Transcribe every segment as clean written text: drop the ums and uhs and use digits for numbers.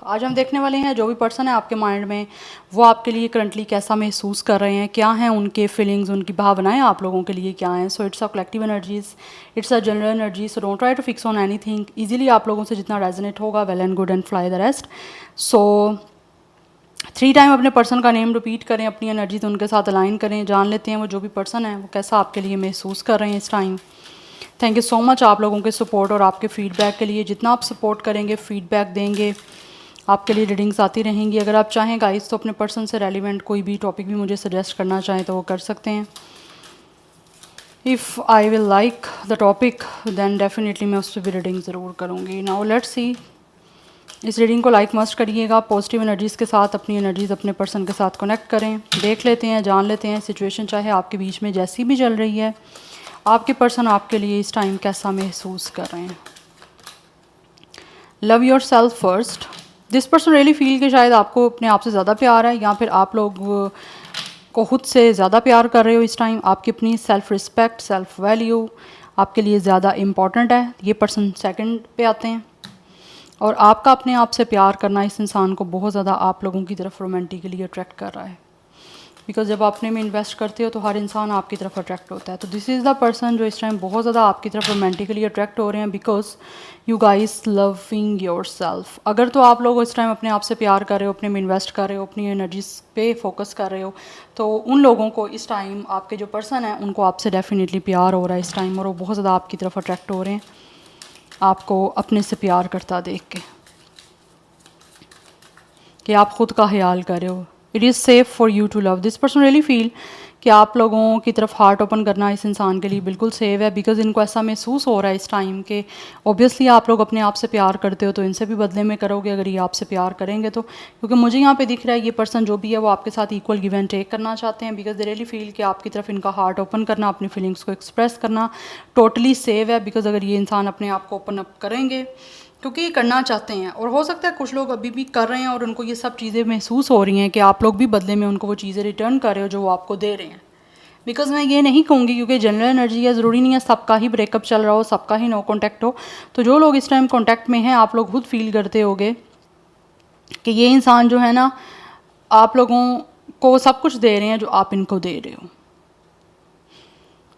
आज हम देखने वाले हैं जो भी पर्सन है आपके माइंड में वो आपके लिए करंटली कैसा महसूस कर रहे हैं, क्या हैं उनके फीलिंग्स, उनकी भावनाएं आप लोगों के लिए क्या हैं। So it's a collective energies, it's a general energy, so don't try to fix on anything. Easily आप लोगों से जितना रेजोनेट होगा well and good and fly the rest. So 3 time अपने पर्सन का नेम रिपीट करें, अपनी एनर्जी तो उनके साथ अलाइन करें, जान लेते हैं वो जो भी पर्सन है वो कैसा आपके लिए महसूस कर रहे हैं इस time. Thank you so much आप लोगों के सपोर्ट और आपके फीडबैक के लिए। जितना आप सपोर्ट करेंगे, फीडबैक देंगे, आपके लिए रीडिंग्स आती रहेंगी। अगर आप चाहें गाइस तो अपने पर्सन से रेलिवेंट कोई भी टॉपिक भी मुझे सजेस्ट करना चाहें तो वो कर सकते हैं। If I will like the topic then definitely मैं उस पर भी रीडिंग ज़रूर करूँगी। नाउ लेट्स सी, इस रीडिंग को लाइक मस्ट करिएगा। पॉजिटिव एनर्जीज़ के साथ अपनी एनर्जीज़ अपने पर्सन के साथ कनेक्ट करें, देख लेते हैं, जान लेते हैं सिचुएशन चाहे आपके बीच में जैसी भी चल रही है, आपके पर्सन आपके लिए इस टाइम कैसा महसूस कर रहे हैं। Love your self first. This person really feel कि शायद आपको अपने आप से ज़्यादा प्यार है, या फिर आप लोग को खुद से ज़्यादा प्यार कर रहे हो इस टाइम। आपकी अपनी सेल्फ रिस्पेक्ट, सेल्फ वैल्यू आपके लिए ज़्यादा इम्पॉर्टेंट है। ये पर्सन सेकंड पे आते हैं। और आपका अपने आप से प्यार करना इस इंसान को बहुत ज़्यादा आप लोगों की तरफ रोमांटिकली अट्रैक्ट कर रहा है। बिकॉज जब अपने में इन्वेस्ट करते हो तो हर इंसान आपकी तरफ अट्रैक्ट होता है। तो दिस इज़ द पर्सन जो इस टाइम बहुत ज़्यादा आपकी तरफ रोमांटिकली अट्रैक्ट हो रहे हैं, because you guys loving your self. अगर तो आप लोग इस टाइम अपने आप से प्यार कर रहे हो, अपने में इन्वेस्ट कर रहे हो, अपनी एनर्जीज पे फोकस कर रहे हो, तो उन लोगों को इस टाइम आपके जो पर्सन है उनको आपसे डेफिनेटली प्यार हो रहा है इस टाइम, और वो बहुत ज़्यादा आपकी तरफ अट्रैक्ट हो रहे हैं आपको अपने से प्यार करता देख के, कि आप खुद का ख्याल कर रहे हो। It is safe for you to love. This person really feel कि आप लोगों की तरफ हार्ट ओपन करना इस इंसान के लिए बिल्कुल सेव है, बिकॉज इनको ऐसा महसूस हो रहा है इस टाइम के ऑब्वियसली आप लोग अपने आप से प्यार करते हो तो इनसे भी बदले में करोगे अगर ये आपसे प्यार करेंगे तो। क्योंकि मुझे यहाँ पे दिख रहा है ये पर्सन जो भी है वो आपके साथ इक्वल गिव एंड टेक करना चाहते हैं, बिकॉज दे रियली फील कि आपकी तरफ इनका हार्ट ओपन करना, अपनी फीलिंग्स को एक्सप्रेस करना टोटली सेव है। बिकॉज अगर ये इंसान अपने आप को ओपन अप करेंगे क्योंकि ये करना चाहते हैं, और हो सकता है कुछ लोग अभी भी कर रहे हैं और उनको ये सब चीज़ें महसूस हो रही हैं कि आप लोग भी बदले में उनको वो चीज़ें रिटर्न कर रहे हो जो वो आपको दे रहे हैं। बिकॉज मैं ये नहीं कहूँगी क्योंकि जनरल एनर्जी है, ज़रूरी नहीं है सबका ही ब्रेकअप चल रहा हो, सबका ही नो कॉन्टैक्ट हो। तो जो लोग इस टाइम कॉन्टैक्ट में हैं आप लोग खुद फील करते होगे कि ये इंसान जो है ना आप लोगों को सब कुछ दे रहे हैं जो आप इनको दे रहे हो।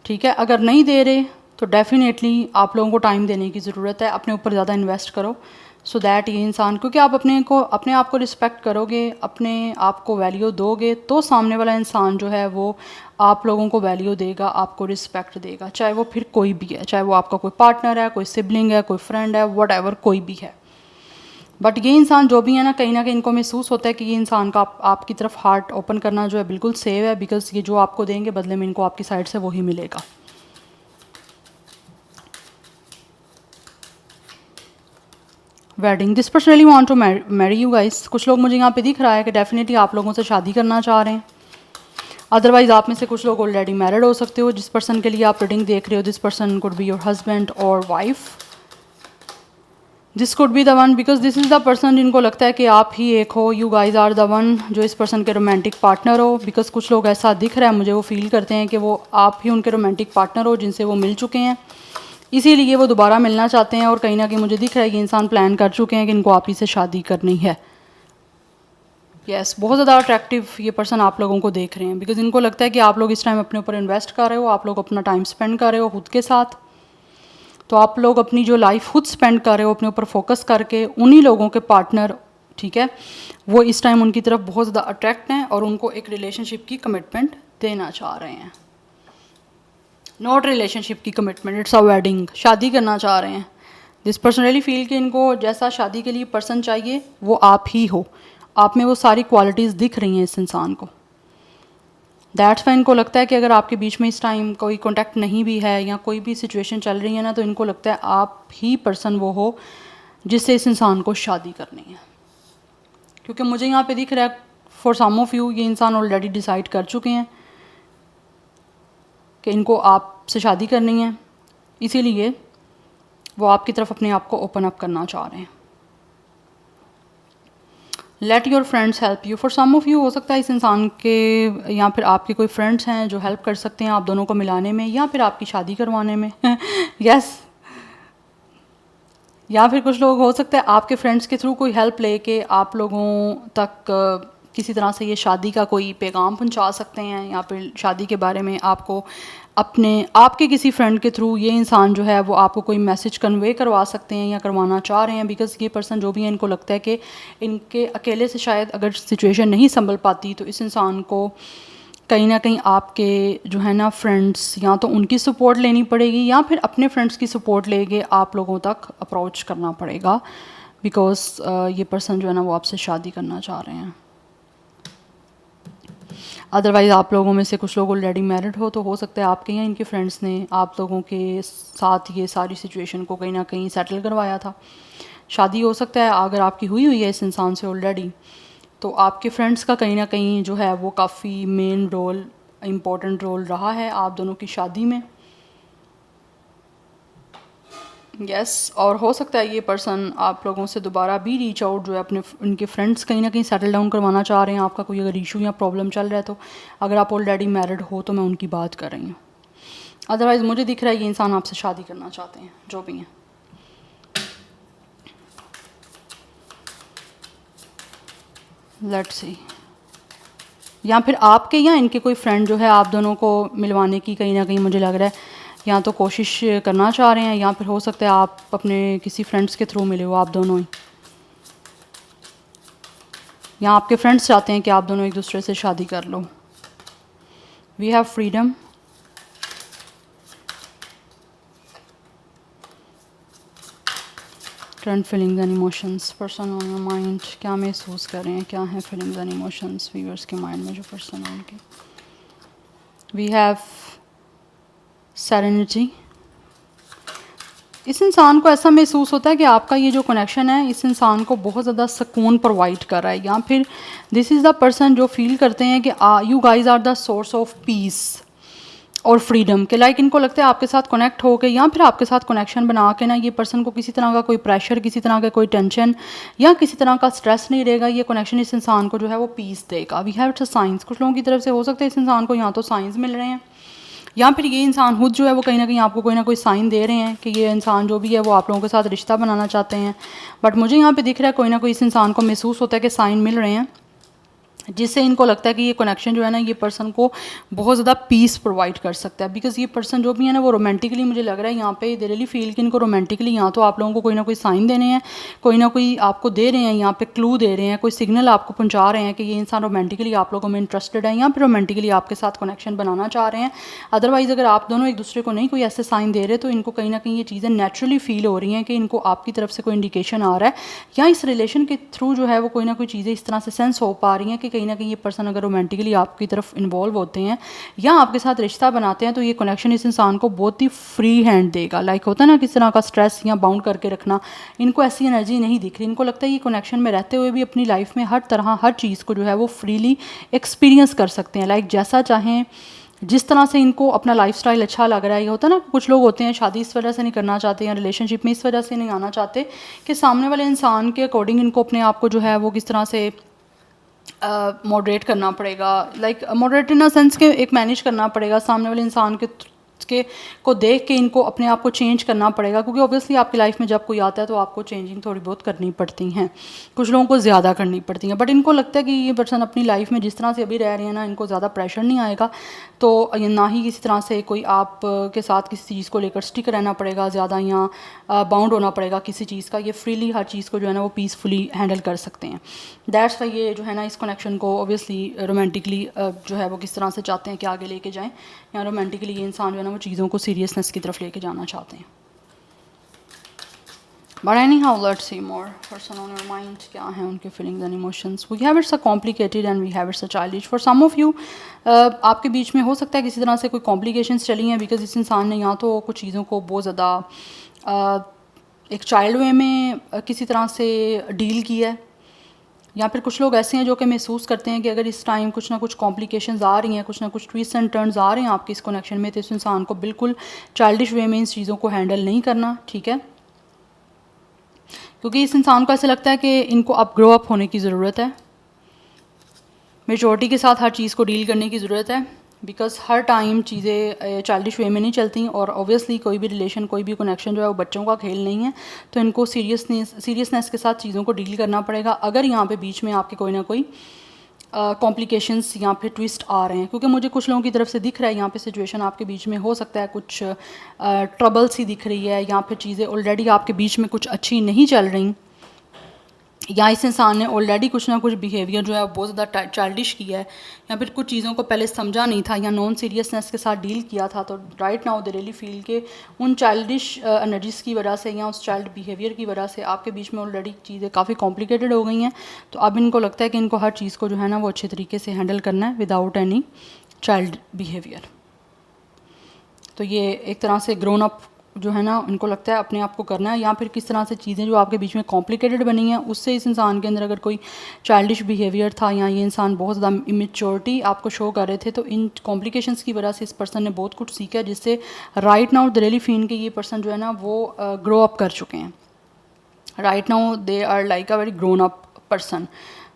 ठीक है, अगर नहीं दे रहे तो डेफिनेटली आप लोगों को टाइम देने की ज़रूरत है, अपने ऊपर ज़्यादा इन्वेस्ट करो सो दैट ये इंसान, क्योंकि आप अपने आप को रिस्पेक्ट करोगे, अपने आप को वैल्यू दोगे तो सामने वाला इंसान जो है वो आप लोगों को वैल्यू देगा, आपको रिस्पेक्ट देगा, चाहे वो फिर कोई भी है, चाहे वो आपका कोई पार्टनर है, कोई सिबलिंग है, कोई फ्रेंड है, व्हाटएवर कोई भी है। बट ये इंसान जो भी है ना कहीं इनको महसूस होता है कि ये इंसान का आपकी तरफ हार्ट ओपन करना जो है बिल्कुल सेव है, बिकॉज ये जो आपको देंगे बदले में इनको आपकी साइड से वही मिलेगा। Wedding, this person really want to marry you guys. कुछ लोग मुझे यहाँ पे दिख रहा है कि डेफिनेटली आप लोगों से शादी करना चाह रहे हैं। अदरवाइज आप में से कुछ लोग ऑलरेडी मैरिड हो सकते हो। जिस पर्सन के लिए आप रीडिंग देख रहे हो this person could be your husband or wife. This could be the one, because this is the person जिनको लगता है कि आप ही एक हो, you guys are the one जो इस पर्सन के रोमांटिक पार्टनर हो। बिकॉज कुछ लोग ऐसा दिख रहा है मुझे, वो फील करते हैं कि वो आप ही उनके रोमांटिक पार्टनर हो जिनसे वो मिल चुके हैं, इसीलिए वो दोबारा मिलना चाहते हैं। और कहीं ना कहीं मुझे दिख रहा है कि इंसान प्लान कर चुके हैं कि इनको आप ही से शादी करनी है। यस, बहुत ज़्यादा अट्रैक्टिव ये पर्सन आप लोगों को देख रहे हैं, बिकॉज इनको लगता है कि आप लोग इस टाइम अपने ऊपर इन्वेस्ट कर रहे हो, आप लोग अपना टाइम स्पेंड कर रहे हो खुद के साथ। तो आप लोग अपनी जो लाइफ खुद स्पेंड कर रहे हो अपने ऊपर फोकस करके, उन्हीं लोगों के पार्टनर, ठीक है, वो इस टाइम उनकी तरफ बहुत ज़्यादा अट्रैक्ट हैं और उनको एक रिलेशनशिप की कमिटमेंट देना चाह रहे हैं। नॉट रिलेशनशिप की कमिटमेंट, इट्स अ वेडिंग, शादी करना चाह रहे हैं। दिस पर्सन रियली फील कि इनको जैसा शादी के लिए पर्सन चाहिए वो आप ही हो, आप में वो सारी क्वालिटीज़ दिख रही हैं इस इंसान को। दैट्स वाई इनको लगता है कि अगर आपके बीच में इस टाइम कोई कॉन्टैक्ट नहीं भी है या कोई भी सिचुएशन चल रही है ना, तो इनको लगता है आप ही पर्सन वो हो जिससे इस इंसान को शादी करनी है। क्योंकि मुझे यहाँ पे दिख रहा है फॉर सम ऑफ यू ये इंसान ऑलरेडी डिसाइड कर चुके हैं कि इनको आपसे शादी करनी है, इसीलिए वो आपकी तरफ अपने आप को ओपन अप करना चाह रहे हैं। Let your friends help you, for some of you हो सकता है इस इंसान के या फिर आपके कोई फ्रेंड्स हैं जो हेल्प कर सकते हैं आप दोनों को मिलाने में या फिर आपकी शादी करवाने में। यस, या फिर कुछ लोग हो सकता है आपके फ्रेंड्स के थ्रू कोई हेल्प लेके आप लोगों तक किसी तरह से ये शादी का कोई पैगाम पहुंचा सकते हैं, या फिर शादी के बारे में आपको अपने आपके किसी फ्रेंड के थ्रू ये इंसान जो है वो आपको कोई मैसेज कन्वे करवा सकते हैं या करवाना चाह रहे हैं। बिकॉज़ ये पर्सन जो भी है, इनको लगता है कि इनके अकेले से शायद अगर सिचुएशन नहीं संभल पाती तो इस इंसान को कहीं ना कहीं आपके जो है ना फ्रेंड्स, या तो उनकी सपोर्ट लेनी पड़ेगी या फिर अपने फ्रेंड्स की सपोर्ट लेके आप लोगों तक अप्रोच करना पड़ेगा। बिकॉज़ ये पर्सन जो है ना वो आपसे शादी करना चाह रहे हैं। अदरवाइज़ आप लोगों में से कुछ लोग ऑलरेडी मैरिड हो, तो हो सकता है आपके या इनके फ्रेंड्स ने आप लोगों के साथ ये सारी सिचुएशन को कहीं ना कहीं सेटल करवाया था। शादी हो सकता है अगर आपकी हुई है इस इंसान से ऑलरेडी, तो आपके फ्रेंड्स का कहीं ना कहीं जो है वो काफ़ी मेन रोल, इम्पोर्टेंट रोल रहा है आप दोनों की शादी में। यस और हो सकता है ये पर्सन आप लोगों से दोबारा भी रीच आउट जो है अपने उनके फ्रेंड्स कहीं ना कहीं सेटल डाउन करवाना चाह रहे हैं। आपका कोई अगर इशू या प्रॉब्लम चल रहा है, तो अगर आप ऑलरेडी मैरिड हो तो मैं उनकी बात कर रही हूँ। अदरवाइज़ मुझे दिख रहा है ये इंसान आपसे शादी करना चाहते हैं, जो भी हैं। लेट्स सी, या फिर आपके या इनके कोई फ्रेंड जो है आप दोनों को मिलवाने की कहीं ना कहीं मुझे लग रहा है या तो कोशिश करना चाह रहे हैं, या फिर हो सकता है आप अपने किसी फ्रेंड्स के थ्रू मिले हो आप दोनों ही, या आपके फ्रेंड्स चाहते हैं कि आप दोनों एक दूसरे से शादी कर लो। We have freedom, current feelings and emotions, person on your mind क्या महसूस कर रहे हैं, क्या है फीलिंग्स एंड इमोशंस व्यूअर्स के माइंड में जो पर्सन है उनके। वी हैव सेरेनिटी, इस इंसान को ऐसा महसूस होता है कि आपका ये जो कनेक्शन है इस इंसान को बहुत ज़्यादा सुकून प्रोवाइड कर रहा है, या फिर दिस इज़ द पर्सन जो फील करते हैं कि you guys are the source of peace और फ्रीडम के। लाइक इनको लगता है आपके साथ कनेक्ट हो के या फिर आपके साथ कनेक्शन बना के ना ये पर्सन को किसी तरह का कोई प्रेशर, किसी तरह का कोई टेंशन या किसी तरह का स्ट्रेस नहीं रहेगा। ये कनेक्शन इस इंसान को जो है वो पीस देगा। वी हैव इट्स साइंस, कुछ लोगों की तरफ से हो सकता है इस इंसान को या तो साइंस मिल रहे हैं या फिर ये इंसान खुद जो है वो कहीं ना कहीं आपको कोई ना कोई साइन दे रहे हैं कि ये इंसान जो भी है वो आप लोगों के साथ रिश्ता बनाना चाहते हैं। बट मुझे यहाँ पे दिख रहा है कोई ना कोई इस इंसान को महसूस होता है कि साइन मिल रहे हैं, जिससे इनको लगता है कि ये कनेक्शन जो है ना ये पर्सन को बहुत ज़्यादा पीस प्रोवाइड कर सकता है। बिकॉज ये पर्सन जो भी है ना वो रोमांटिकली, मुझे लग रहा है यहाँ पे दे रियली फील कि इनको रोमांटिकली यहाँ तो आप लोगों को कोई ना कोई साइन देने हैं, कोई ना कोई आपको दे रहे हैं, यहाँ पे क्लू दे रहे हैं, कोई सिग्नल आपको पहुँचा रहे हैं कि ये इंसान रोमांटिकली आप लोगों में इंटरेस्टेड है या फिर रोमांटिकली आपके साथ कनेक्शन बनाना चाह रहे हैं। अदरवाइज़ अगर आप दोनों एक दूसरे को नहीं कोई ऐसे साइन दे रहे तो इनको कहीं ना कहीं ये चीज़ें नेचुरली फील हो रही हैं कि इनको आपकी तरफ से कोई इंडिकेशन आ रहा है, या इस रिलेशन के थ्रू जो है वो कोई ना कोई चीज़ें इस तरह से सेंस हो पा रही हैं कि कहीं ना कहीं ये पर्सन अगर रोमांटिकली आपकी तरफ इन्वॉल्व होते हैं या आपके साथ रिश्ता बनाते हैं तो ये कनेक्शन इस इंसान को बहुत ही फ्री हैंड देगा। लाइक होता है ना किस तरह का स्ट्रेस या बाउंड करके रखना, इनको ऐसी एनर्जी नहीं दिख रही। इनको लगता है ये कनेक्शन में रहते हुए भी अपनी लाइफ में हर तरह हर चीज़ को जो है वो फ्रीली एक्सपीरियंस कर सकते हैं। लाइक जैसा चाहें, जिस तरह से इनको अपना लाइफस्टाइल अच्छा लग रहा है। ये होता है ना कुछ लोग होते हैं शादी इस वजह से नहीं करना चाहते या रिलेशनशिप में इस वजह से नहीं आना चाहते कि सामने वाले इंसान के अकॉर्डिंग इनको अपने आप को जो है वो किस तरह से मॉडरेट करना पड़ेगा। Like moderate in a sense के एक मैनेज करना पड़ेगा सामने वाले इंसान के को देख के इनको अपने आप को चेंज करना पड़ेगा, क्योंकि ऑब्वियसली आपकी लाइफ में जब कोई आता है तो आपको चेंजिंग थोड़ी बहुत करनी पड़ती हैं, कुछ लोगों को ज़्यादा करनी पड़ती हैं। बट इनको लगता है कि ये पर्सन अपनी लाइफ में जिस तरह से अभी रह रहे हैं ना, इनको ज़्यादा प्रेशर नहीं आएगा, तो ना ही किसी तरह से कोई आप के साथ किसी चीज़ को लेकर स्टिक रहना पड़ेगा ज़्यादा या बाउंड होना पड़ेगा किसी चीज़ का। ये फ्रीली हर चीज़ को जो है ना वो पीसफुली हैंडल कर सकते हैं। दैट्स वाई ये जो है ना इस कनेक्शन को ऑब्वियसली रोमांटिकली जो है वो किस तरह से चाहते हैं कि आगे लेके जाएं, या रोमांटिकली ये इंसान जो है ना वो चीज़ों को सीरियसनेस की तरफ लेके जाना चाहते हैं। But anyhow let's see more person on your mind, क्या है उनके feelings and emotions. We have it's a complicated and we have it's a childish. For some of you आपके बीच में हो सकता है किसी तरह से कोई कॉम्प्लिकेशंस चली हैं, बिकॉज इस इंसान ने या तो कुछ चीज़ों को बहुत ज़्यादा एक चाइल्ड वे में किसी तरह से डील किया है, या फिर कुछ लोग ऐसे हैं जो कि महसूस करते हैं कि अगर इस टाइम कुछ ना कुछ कॉम्प्लिकेशंस आ रही हैं, कुछ ना कुछ ट्विस्ट एंड टर्न्स आ रहे हैं आपके इस कनेक्शन में, तो इस इंसान को बिल्कुल चाइल्डिश वे में इन चीज़ों को हैंडल नहीं करना, ठीक है। क्योंकि इस इंसान को ऐसा लगता है कि इनको अब ग्रो अप होने की ज़रूरत है, मेचोरिटी के साथ हर चीज़ को डील करने की ज़रूरत है। बिकॉज़ हर टाइम चीज़ें चाइल्डिश वे में नहीं चलती, और ऑब्वियसली कोई भी रिलेशन, कोई भी कनेक्शन जो है वो बच्चों का खेल नहीं है, तो इनको सीरियसनेस के साथ चीज़ों को डील करना पड़ेगा। अगर यहाँ पे बीच में आपके कोई ना कोई कॉम्प्लिकेशंस या फिर ट्विस्ट आ रहे हैं, क्योंकि मुझे कुछ लोगों की तरफ से दिख रहा है यहाँ पे सिचुएशन आपके बीच में हो सकता है कुछ ट्रबल सी दिख रही है, या फिर चीज़ें ऑलरेडी आपके बीच में कुछ अच्छी नहीं चल रही, या इस इंसान ने ऑलरेडी कुछ ना कुछ बिहेवियर जो है वो बहुत ज़्यादा चाइल्डिश किया है, या फिर कुछ चीज़ों को पहले समझा नहीं था या नॉन सीरियसनेस के साथ डील किया था। तो right now they really feel के उन चाइल्डिश एनर्जीज़ की वजह से या उस चाइल्ड बिहेवियर की वजह से आपके बीच में ऑलरेडी चीज़ें काफ़ी कॉम्प्लिकेटेड हो गई हैं। तो अब इनको लगता है कि इनको हर चीज़ को जो है ना वो अच्छे तरीके से हैंडल करना है विदाउट एनी चाइल्ड बिहेवियर। तो ये एक तरह से ग्रोन अप जो है ना इनको लगता है अपने आप को करना है, या फिर किस तरह से चीज़ें जो आपके बीच में कॉम्प्लिकेटेड बनी हैं उससे इस इंसान के अंदर अगर कोई चाइल्डिश बिहेवियर था या ये इंसान बहुत ज़्यादा इमेच्योरिटी आपको शो कर रहे थे, तो इन कॉम्प्लिकेशंस की वजह से इस पर्सन ने बहुत कुछ सीखा, जिससे right now the really feel के ये पर्सन जो है ना वो ग्रो अप कर चुके हैं। Right now they are like a very grown up person.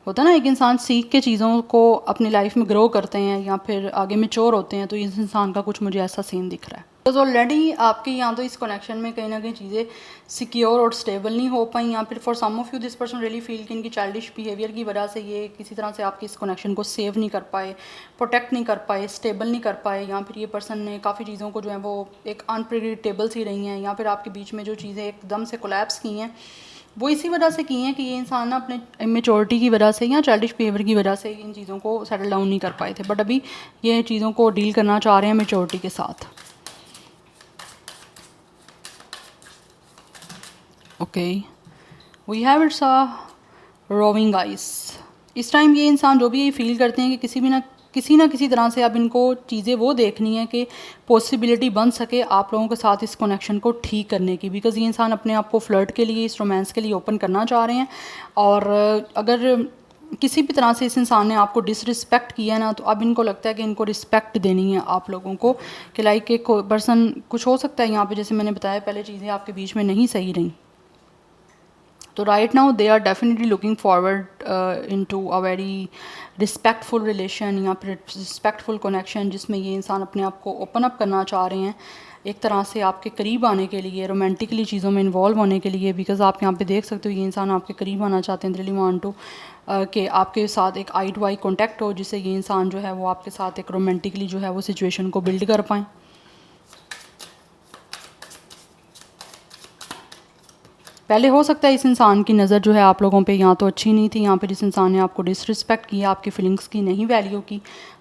होता है ना, एक इंसान सीख के चीज़ों को अपनी लाइफ में ग्रो करते हैं या फिर आगे मेच्योर होते हैं, तो इस इंसान का कुछ मुझे ऐसा सीन दिख रहा है। तो ऑलरेडी आपके यहाँ तो इस कनेक्शन में कहीं ना कहीं चीज़ें सिक्योर और स्टेबल नहीं हो पाई, या फिर for some of you this person really feel कि इनकी चाइल्डिश बिहेवियर की वजह से ये किसी तरह से आपकी इस कनेक्शन को सेव नहीं कर पाए, प्रोटेक्ट नहीं कर पाए, स्टेबल नहीं कर पाए, या फिर ये पर्सन ने काफ़ी चीज़ों को जो है वो एक अनप्रिडिक्टेबल सी रही हैं, या फिर आपके बीच में जो चीज़ें एकदम से कोलैप्स की हैं वो इसी वजह से की हैं कि ये इंसान ना अपने इमेच्योरिटी की वजह से या चाइल्डिश बिहेवियर की वजह से इन चीज़ों को सेटल डाउन नहीं कर पाए थे, बट अभी ये चीज़ों को डील करना चाह रहे हैं मेच्योरिटी के साथ। Okay, we have it's a roving ice. इस टाइम ये इंसान जो भी ये फील करते हैं कि किसी ना किसी तरह से अब इनको चीज़ें वो देखनी है कि पॉसिबिलिटी बन सके आप लोगों के साथ इस कनेक्शन को ठीक करने की, बिकॉज़ ये इंसान अपने आप को फ्लर्ट के लिए, इस रोमांस के लिए ओपन करना चाह रहे हैं। और अगर किसी भी तरह से इस इंसान ने आपको डिसरिस्पेक्ट किया ना, तो अब इनको लगता है कि इनको रिस्पेक्ट देनी है आप लोगों को, कि लाइक एक पर्सन कुछ हो सकता है यहाँ पे, जैसे मैंने बताया पहले चीज़ें आपके बीच में नहीं सही रही, तो right now they are definitely looking forward into a very respectful relation या फिर रिस्पेक्टफुल कनेक्शन, जिसमें ये इंसान अपने आप को ओपन अप करना चाह रहे हैं एक तरह से आपके करीब आने के लिए, रोमांटिकली चीज़ों में इन्वॉल्व होने के लिए। बिकॉज़ आप यहाँ पे देख सकते हो ये इंसान आपके करीब आना चाहते हैं, रियली वांट टू कि आपके साथ एक आई टू आई कॉन्टैक्ट हो, जिससे ये इंसान जो है वो आपके साथ एक रोमांटिकली जो है वो सिचुएशन को बिल्ड कर पाएँ। पहले हो सकता है इस इंसान की नज़र जो है आप लोगों पे या तो अच्छी नहीं थी, या फिर इस इंसान ने आपको डिसरिस्पेक्ट किया, आपकी फीलिंग्स की नहीं वैल्यू की,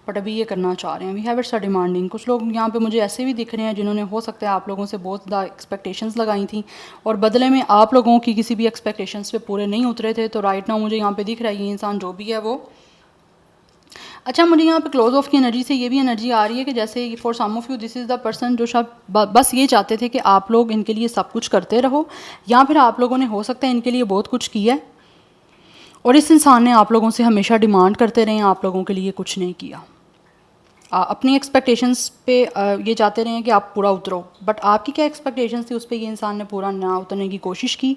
बट अभी ये करना चाह रहे हैं। We have it's a demanding. कुछ लोग यहाँ पे मुझे ऐसे भी दिख रहे हैं जिन्होंने हो सकता है आप लोगों से बहुत ज़्यादा एक्सपेक्टेशंस लगाई थी और बदले में आप लोगों की किसी भी एक्सपेक्टेशंस पे पूरे नहीं उतरे थे। तो राइट नाउ मुझे यहाँ पे दिख रहा है ये इंसान जो भी है वो अच्छा, मुझे यहाँ पे क्लोज ऑफ की एनर्जी से ये भी एनर्जी आ रही है कि जैसे for some of you this is the person जो शायद बस ये चाहते थे कि आप लोग इनके लिए सब कुछ करते रहो, या फिर आप लोगों ने हो सकता है इनके लिए बहुत कुछ किया है और इस इंसान ने आप लोगों से हमेशा डिमांड करते रहे, आप लोगों के लिए कुछ नहीं किया। अपनी एक्सपेक्टेशंस पे ये चाहते रहे हैं कि आप पूरा उतरो, बट आपकी क्या एक्सपेक्टेशंस थी उस पर ये इंसान ने पूरा ना उतरने की कोशिश की,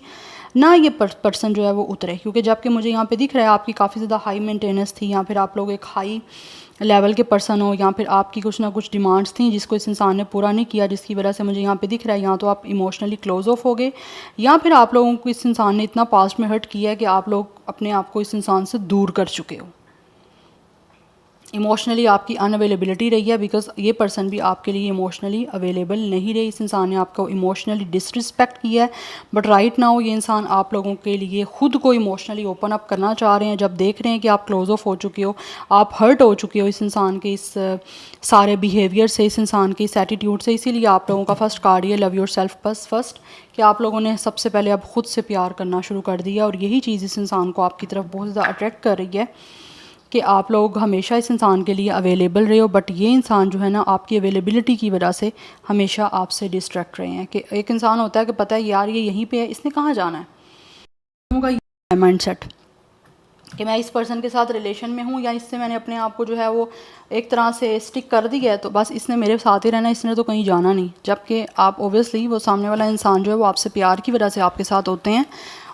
ना ये पर्सन जो है वो उतरे। क्योंकि जबकि मुझे यहाँ पे दिख रहा है आपकी काफ़ी ज़्यादा हाई मेंटेनेंस थी, या फिर आप लोग एक हाई लेवल के पर्सन हो, या फिर आपकी कुछ ना कुछ डिमांड्स थी जिसको इस इंसान ने पूरा नहीं किया, जिसकी वजह से मुझे यहाँ पे दिख रहा है या तो आप इमोशनली क्लोज ऑफ हो गए, या फिर आप लोगों को इस इंसान ने इतना पास्ट में हर्ट किया है कि आप लोग अपने आप को इस इंसान से दूर कर चुके हो। इमोशनली आपकी अनअवेलेबिलिटी रही है, बिकॉज ये पर्सन भी आपके लिए इमोशनली अवेलेबल नहीं रही। इस इंसान ने आपको इमोशनली डिसरिस्पेक्ट किया है, बट राइट नाउ ये इंसान आप लोगों के लिए ख़ुद को इमोशनली ओपन अप करना चाह रहे हैं। जब देख रहे हैं कि आप क्लोज ऑफ हो चुके हो, आप हर्ट हो चुके हो इस इंसान के इस सारे बिहेवियर से, इस इंसान के इस एटीट्यूड से, इसीलिए आप लोगों का फर्स्ट कार्ड ये लव योर सेल्फ फर्स्ट, कि आप लोगों ने सबसे पहले अब खुद से प्यार करना शुरू कर दिया। और यही चीज़ इस इंसान को आपकी तरफ बहुत ज़्यादा अट्रैक्ट कर रही है कि आप लोग हमेशा इस इंसान के लिए अवेलेबल रहे हो, बट ये इंसान जो है ना आपकी अवेलेबिलिटी की वजह से हमेशा आपसे डिस्ट्रैक्ट रहे हैं। कि एक इंसान होता है कि पता है यार ये यहीं पे है, इसने कहाँ जाना है, उनका ये माइंड सेट कि मैं इस पर्सन के साथ रिलेशन में हूँ या इससे मैंने अपने आप को जो है वो एक तरह से स्टिक कर दिया है, तो बस इसने मेरे साथ ही रहना, इसने तो कहीं जाना नहीं। जबकि आप ओबियसली वो सामने वाला इंसान जो है वो आपसे प्यार की वजह से आपके साथ होते हैं,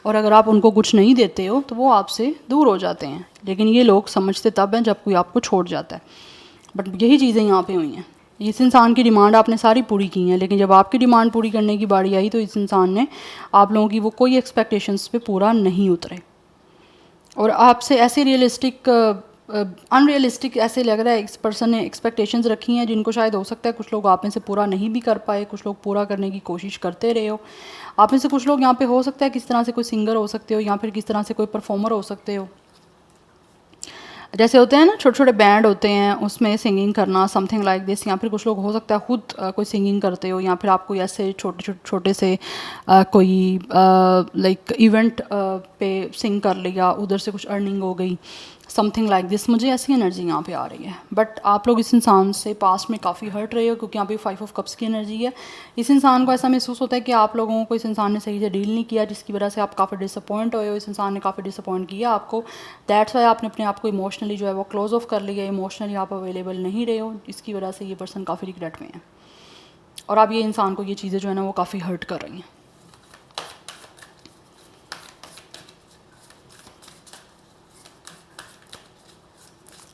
और अगर आप उनको कुछ नहीं देते हो तो वो आपसे दूर हो जाते हैं। लेकिन ये लोग समझते तब हैं जब कोई आपको छोड़ जाता है। बट यही चीज़ें यहाँ पे हुई हैं। इस इंसान की डिमांड आपने सारी पूरी की हैं, लेकिन जब आपकी डिमांड पूरी करने की बारी आई तो इस इंसान ने आप लोगों की वो कोई एक्सपेक्टेशंस पे पूरा नहीं उतरे और आपसे ऐसे रियलिस्टिक अनरियलिस्टिक ऐसे लग रहा है इस पर्सन ने एक्सपेक्टेशंस रखी हैं जिनको शायद हो सकता है कुछ लोग आप में से पूरा नहीं भी कर पाए, कुछ लोग पूरा करने की कोशिश करते रहे हो। आप में से कुछ लोग यहाँ पे हो सकता है किस तरह से कोई सिंगर हो सकते हो या फिर किस तरह से कोई परफॉर्मर हो सकते हो। जैसे होते हैं ना छोटे छोटे बैंड होते हैं उसमें सिंगिंग करना, समथिंग लाइक दिस। या फिर कुछ लोग हो सकता है खुद कोई सिंगिंग करते हो, या फिर आप कोई ऐसे छोटे छोटे छोटे से कोई लाइक इवेंट पे सिंग कर लिया, उधर से कुछ अर्निंग हो गई, समथिंग लाइक दिस। मुझे ऐसी एनर्जी यहाँ पे आ रही है। बट आप लोग इस इंसान से पास्ट में काफ़ी हर्ट रहे हो क्योंकि यहाँ पे 5 ऑफ कप्स की एनर्जी है। इस इंसान को ऐसा महसूस होता है कि आप लोगों को इस इंसान ने सही से डील नहीं किया, जिसकी वजह से आप काफ़ी डिसअपॉइंट हुए हो। इस इंसान ने काफ़ी डिसअपॉइंट किया आपको, दैट्स वाई आपने अपने आप को इमोशनली जो है वो क्लोज ऑफ कर लिया, इमोशनली आप अवेलेबल नहीं रहे हो। इसकी वजह से ये पर्सन काफ़ी रिग्रेट में है और अब ये इंसान को ये चीज़ें जो है ना वो काफ़ी हर्ट कर रही हैं।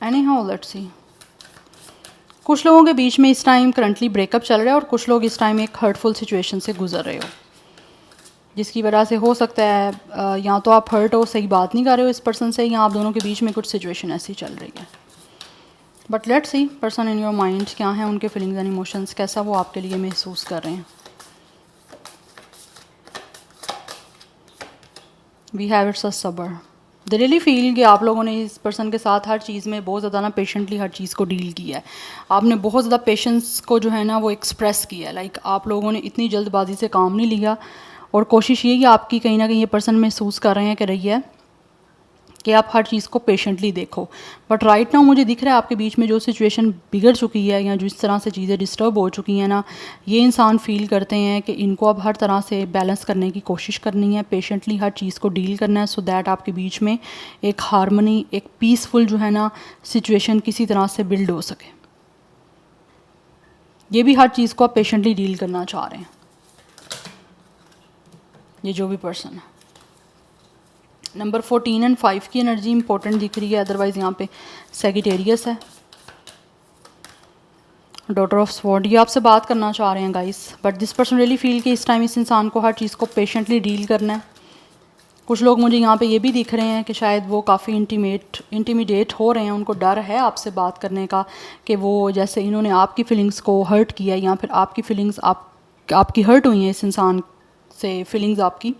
एनी हाउ लेट्स सी, कुछ लोगों के बीच में इस टाइम करंटली ब्रेकअप चल रहा है और कुछ लोग इस टाइम एक हर्टफुल सिचुएशन से गुजर रहे हो, जिसकी वजह से हो सकता है या तो आप हर्ट हो, सही बात नहीं कर रहे हो इस पर्सन से, या आप दोनों के बीच में कुछ सिचुएशन ऐसी चल रही है। But let's see person in your mind क्या है, उनके फीलिंग्स एंड इमोशंस कैसा वो आपके लिए महसूस कर रहे हैं। वी हैव इट्स अ सबर। दे रियली फील कि आप लोगों ने इस पर्सन के साथ हर चीज़ में बहुत ज़्यादा ना पेशेंटली हर चीज़ को डील किया है। आपने बहुत ज़्यादा पेशेंस को जो है ना वो एक्सप्रेस किया है। लाइक आप लोगों ने इतनी जल्दबाजी से काम नहीं लिया और कोशिश ये कि आपकी कहीं ना कहीं ये पर्सन महसूस कर रहे हैं कि रही है कि आप हर चीज़ को पेशेंटली देखो। बट राइट नाउ मुझे दिख रहा है आपके बीच में जो सिचुएशन बिगड़ चुकी है या जिस तरह से चीज़ें डिस्टर्ब हो चुकी हैं ना, ये इंसान फील करते हैं कि इनको अब हर तरह से बैलेंस करने की कोशिश करनी है, पेशेंटली हर चीज़ को डील करना है, सो दैट आपके बीच में एक हारमनी, एक पीसफुल जो है ना सिचुएशन किसी तरह से बिल्ड हो सके। ये भी हर चीज़ को आप पेशेंटली डील करना चाह रहे हैं, ये जो भी पर्सन है। नंबर 14 एंड 5 की एनर्जी इंपॉर्टेंट दिख रही है, अदरवाइज यहाँ पे सेगिटेरियस है, डॉटर ऑफ स्वॉर्ड। ये आपसे बात करना चाह रहे हैं guys, but this person really feel कि इस टाइम इस इंसान को हर चीज़ को पेशेंटली डील करना है। कुछ लोग मुझे यहाँ पे ये भी दिख रहे हैं कि शायद वो काफ़ी इंटीमिडेट हो रहे हैं, उनको डर है आपसे बात करने का कि वो जैसे इन्होंने आपकी फीलिंग्स को हर्ट किया या फिर आपकी फीलिंग्स आपकी हर्ट हुई हैं इस इंसान से, फीलिंग्स आपकी,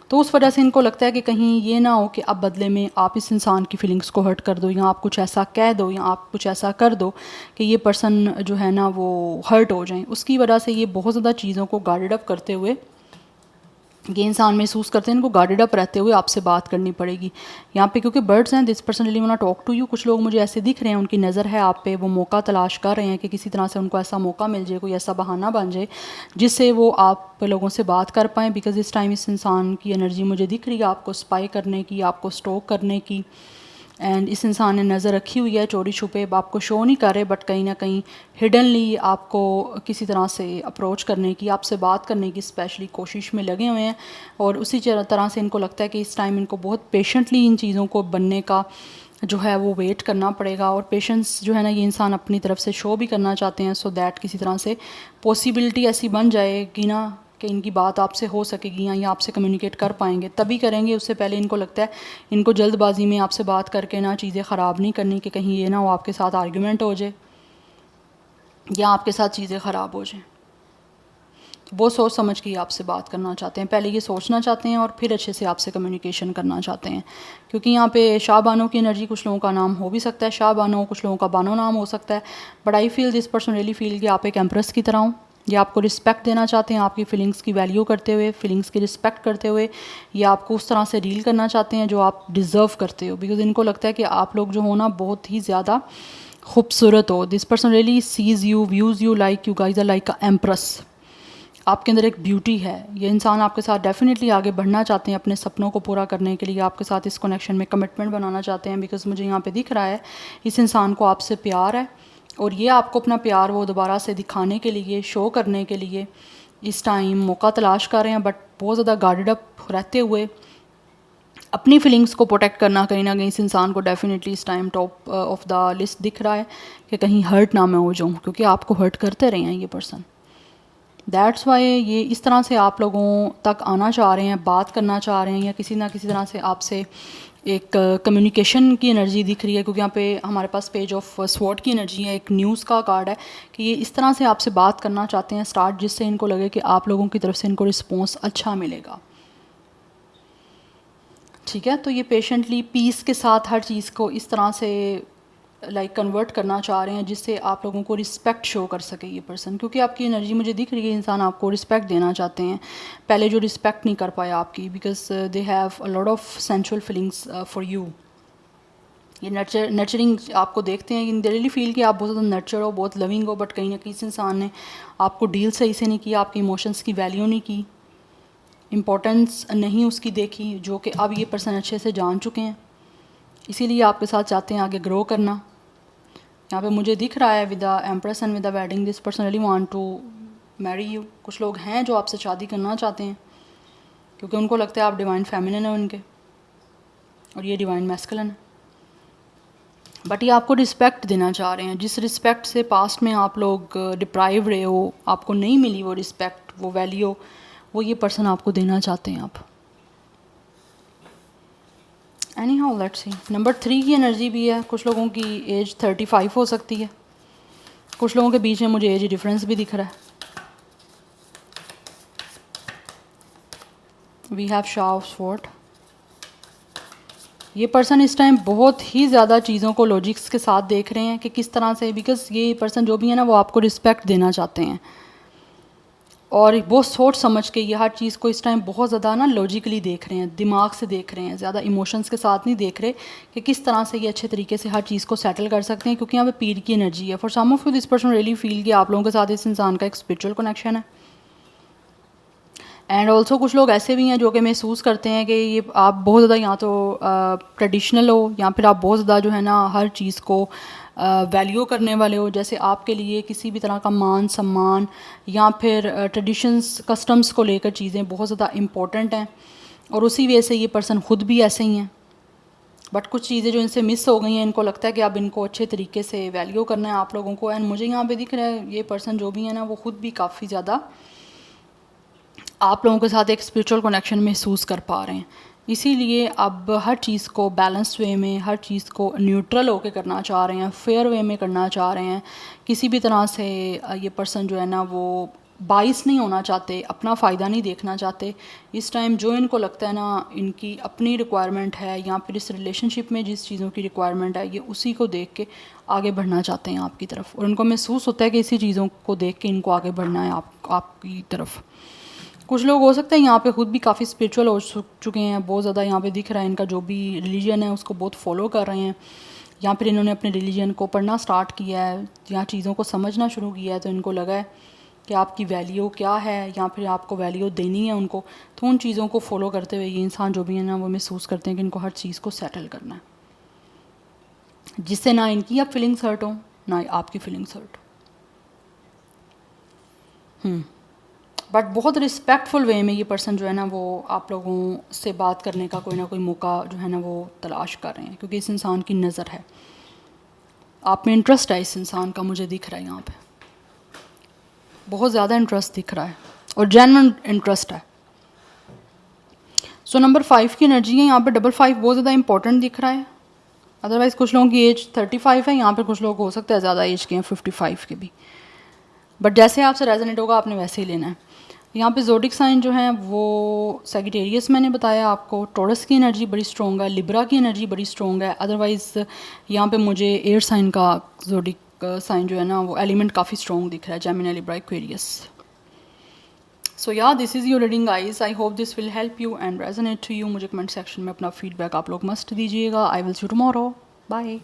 तो उस वजह से इनको लगता है कि कहीं ये ना हो कि अब बदले में आप इस इंसान की फीलिंग्स को हर्ट कर दो या आप कुछ ऐसा कह दो या आप कुछ ऐसा कर दो कि ये पर्सन जो है ना वो हर्ट हो जाए। उसकी वजह से ये बहुत ज़्यादा चीज़ों को गार्डेड अप करते हुए, ये इंसान महसूस करते हैं इनको गार्डेड अप रहते हुए आपसे बात करनी पड़ेगी यहाँ पे, क्योंकि बर्ड्स हैं, this person really want talk to you. कुछ लोग मुझे ऐसे दिख रहे हैं, उनकी नज़र है आप पे, वो मौका तलाश कर रहे हैं कि किसी तरह से उनको ऐसा मौका मिल जाए, कोई ऐसा बहाना बन जाए जिससे वो आप लोगों से बात कर पाएँ। बिकॉज इस टाइम इस इंसान की एनर्जी मुझे दिख रही है आपको स्पाई करने की, आपको स्टॉक करने की, एंड इस इंसान ने नज़र रखी हुई है चोरी छुपे, आपको शो नहीं कर रहे बट कहीं ना कहीं हिडनली आपको किसी तरह से अप्रोच करने की, आपसे बात करने की स्पेशली कोशिश में लगे हुए हैं। और उसी तरह से इनको लगता है कि इस टाइम इनको बहुत पेशेंटली इन चीज़ों को बनने का जो है वो वेट करना पड़ेगा। और पेशेंस जो है ना ये इंसान अपनी तरफ से शो भी करना चाहते हैं, सो दैट किसी तरह से पॉसिबिलिटी ऐसी बन जाएगी ना कि इनकी बात आपसे हो सकेगी या ये आपसे कम्युनिकेट कर पाएंगे, तभी करेंगे। उससे पहले इनको लगता है इनको जल्दबाजी में आपसे बात करके ना चीज़ें ख़राब नहीं करनी कि कहीं ये ना हो आपके साथ आर्ग्यूमेंट हो जाए या आपके साथ चीज़ें ख़राब हो जाएं। वो सोच समझ के आपसे बात करना चाहते हैं, पहले ये सोचना चाहते हैं और फिर अच्छे से आपसे कम्युनिकेशन करना चाहते हैं। क्योंकि यहाँ पे शाह बानो की एनर्जी, कुछ लोगों का नाम हो भी सकता है शाह बानो, कुछ लोगों का बानो नाम हो सकता है, but I feel this person really feel कि आप एक एम्प्रेस की तरह हो। ये आपको रिस्पेक्ट देना चाहते हैं, आपकी फीलिंग्स की वैल्यू करते हुए, फीलिंग्स की रिस्पेक्ट करते हुए, ये आपको उस तरह से डील करना चाहते हैं जो आप डिज़र्व करते हो। बिकॉज इनको लगता है कि आप लोग जो हो ना बहुत ही ज़्यादा खूबसूरत हो। This person really sees you, views you like you guys are like a empress. आपके अंदर एक ब्यूटी है। ये इंसान आपके साथ डेफिनेटली आगे बढ़ना चाहते हैं अपने सपनों को पूरा करने के लिए, आपके साथ इस कनेक्शन में कमिटमेंट बनाना चाहते हैं। बिकॉज मुझे यहाँ पे दिख रहा है इस इंसान को आपसे प्यार है और ये आपको अपना प्यार वो दोबारा से दिखाने के लिए, शो करने के लिए इस टाइम मौका तलाश कर रहे हैं, बट बहुत ज़्यादा गार्डेड अप रहते हुए अपनी फीलिंग्स को प्रोटेक्ट करना कहीं ना कहीं इस इंसान को डेफिनेटली इस time top of the list दिख रहा है कि कहीं हर्ट ना मैं हो जाऊँ, क्योंकि आपको हर्ट करते रहे हैं ये पर्सन। दैट्स वाई ये इस तरह से आप लोगों तक आना चाह रहे हैं, बात करना चाह रहे हैं, या किसी ना किसी तरह से आपसे एक कम्युनिकेशन की एनर्जी दिख रही है, क्योंकि यहाँ पे हमारे पास पेज ऑफ स्वॉर्ड की एनर्जी है, एक न्यूज़ का कार्ड है कि ये इस तरह से आपसे बात करना चाहते हैं स्टार्ट, जिससे इनको लगे कि आप लोगों की तरफ से इनको रिस्पॉन्स अच्छा मिलेगा। ठीक है, तो ये पेशेंटली पीस के साथ हर चीज़ को इस तरह से कन्वर्ट करना चाह रहे हैं जिससे आप लोगों को रिस्पेक्ट शो कर सके ये पर्सन, क्योंकि आपकी एनर्जी मुझे दिख रही है, इंसान आपको रिस्पेक्ट देना चाहते हैं, पहले जो रिस्पेक्ट नहीं कर पाया आपकी, because they have a lot of sensual feelings for you. ये नर्चरिंग आपको देखते हैं, इन रियली फील कि आप बहुत ज़्यादा नर्चर हो, बहुत लविंग हो, बट कहीं ना कहीं इस इंसान ने आपको डील सही से नहीं किया, आपके इमोशंस की वैल्यू नहीं की, इम्पोर्टेंस नहीं उसकी देखी, जो कि अब ये पर्सन अच्छे से जान चुके हैं, इसीलिए आपके साथ चाहते हैं आगे ग्रो करना। यहाँ पे मुझे दिख रहा है with the empress and with the wedding this person really want to marry you. कुछ लोग हैं जो आपसे शादी करना चाहते हैं, क्योंकि उनको लगता है आप डिवाइन फेमिनिन है उनके, और ये डिवाइन मैस्कुलिन है, बट ये आपको रिस्पेक्ट देना चाह रहे हैं, जिस रिस्पेक्ट से पास्ट में आप लोग डिप्राइव रहे हो, आपको नहीं मिली वो रिस्पेक्ट, वो वैल्यू, वो ये पर्सन आपको देना चाहते हैं आप। Any how let's C. Number 3 की एनर्जी भी है, कुछ लोगों की एज 35 हो सकती है, कुछ लोगों के बीच में मुझे एज डिफरेंस भी दिख रहा है। We have shah of sword. ये पर्सन इस टाइम बहुत ही ज़्यादा चीज़ों को लॉजिक्स के साथ देख रहे हैं कि किस तरह से, बिकॉज ये पर्सन जो भी है ना वो आपको रिस्पेक्ट देना चाहते हैं, और बहुत सोच समझ के ये हर चीज़ को इस टाइम बहुत ज़्यादा ना लॉजिकली देख रहे हैं, दिमाग से देख रहे हैं, ज़्यादा इमोशंस के साथ नहीं देख रहे कि किस तरह से ये अच्छे तरीके से हर चीज़ को सेटल कर सकते हैं, क्योंकि यहाँ पे पीर की एनर्जी है। For some of you this person really feel कि आप लोगों के साथ इस इंसान का एक स्पिरिचुअल कनेक्शन है, एंड ऑल्सो कुछ लोग ऐसे भी हैं जो कि महसूस करते हैं कि ये आप बहुत ज़्यादा या तो ट्रेडिशनल हो, या फिर आप बहुत ज़्यादा जो है ना हर चीज़ को वैल्यू करने वाले हो, जैसे आपके लिए किसी भी तरह का मान सम्मान या फिर ट्रेडिशंस कस्टम्स को लेकर चीज़ें बहुत ज़्यादा इम्पोर्टेंट हैं, और उसी वजह से ये पर्सन ख़ुद भी ऐसे ही हैं। बट कुछ चीज़ें जो इनसे मिस हो गई हैं, इनको लगता है कि अब इनको अच्छे तरीके से वैल्यू करना है आप लोगों को, एंड मुझे यहाँ पे दिख रहा है ये पर्सन जो भी है ना वो ख़ुद भी काफ़ी ज़्यादा आप लोगों के साथ एक स्पिरिचुअल कनेक्शन महसूस कर पा रहे हैं, इसीलिए अब हर चीज़ को बैलेंस वे में, हर चीज़ को न्यूट्रल होकर करना चाह रहे हैं, फेयर वे में करना चाह रहे हैं, किसी भी तरह से ये पर्सन जो है ना वो बाइस नहीं होना चाहते, अपना फ़ायदा नहीं देखना चाहते। इस टाइम जो इनको लगता है ना इनकी अपनी रिक्वायरमेंट है, या फिर इस रिलेशनशिप में जिस चीज़ों की रिक्वायरमेंट है, ये उसी को देख के आगे बढ़ना चाहते हैं आपकी तरफ, और उनको महसूस होता है कि इसी चीज़ों को देख के इनको आगे बढ़ना है आपकी तरफ। कुछ लोग हो सकता है यहाँ पे खुद भी काफ़ी स्पिरिचुअल हो चुके हैं, बहुत ज़्यादा यहाँ पे दिख रहा है इनका जो भी रिलीजन है उसको बहुत फॉलो कर रहे हैं, या फिर इन्होंने अपने रिलीजन को पढ़ना स्टार्ट किया है, या चीज़ों को समझना शुरू किया है, तो इनको लगा है कि आपकी वैल्यू क्या है, या फिर आपको वैल्यू देनी है उनको, तो उन चीज़ों को फॉलो करते हुए ये इंसान जो भी है ना वो महसूस करते हैं कि इनको हर चीज़ को सेटल करना है, जिससे ना इनकी अब फीलिंग्स हर्ट हो, ना आपकी फीलिंग्स हर्ट हो। बट बहुत रिस्पेक्टफुल वे में ये पर्सन जो है ना वो आप लोगों से बात करने का कोई ना कोई मौका जो है ना वो तलाश कर रहे हैं, क्योंकि इस इंसान की नज़र है आप में, इंटरेस्ट है इस इंसान का, मुझे दिख रहा है यहाँ पे बहुत ज़्यादा इंटरेस्ट दिख रहा है, और जेन्युइन इंटरेस्ट है। सो नंबर 5 की एनर्जी है यहाँ पे, 55 बहुत ज़्यादा इंपॉर्टेंट दिख रहा है। अदरवाइज़ कुछ लोगों की एज 35 है, यहाँ पर कुछ लोग हो सकते हैं ज़्यादा एज के हैं, 55 के भी, बट जैसे आपसे रेजोनेट होगा आपने वैसे ही लेना है। यहाँ पे ज़ोडिक साइन जो है वो सैजिटेरियस मैंने बताया आपको, टॉरस की एनर्जी बड़ी स्ट्रॉन्ग है, लिब्रा की एनर्जी बड़ी स्ट्रॉन्ग है। अदरवाइज़ यहाँ पे मुझे एयर साइन का ज़ोडिक साइन जो है ना वो एलिमेंट काफ़ी स्ट्रॉन्ग दिख रहा है, Gemini, Libra, Aquarius. So yeah this is your reading guys, I hope this will help you and resonate to you. मुझे कमेंट सेक्शन में अपना फीडबैक आप लोग मस्ट दीजिएगा। I will see you tomorrow, bye.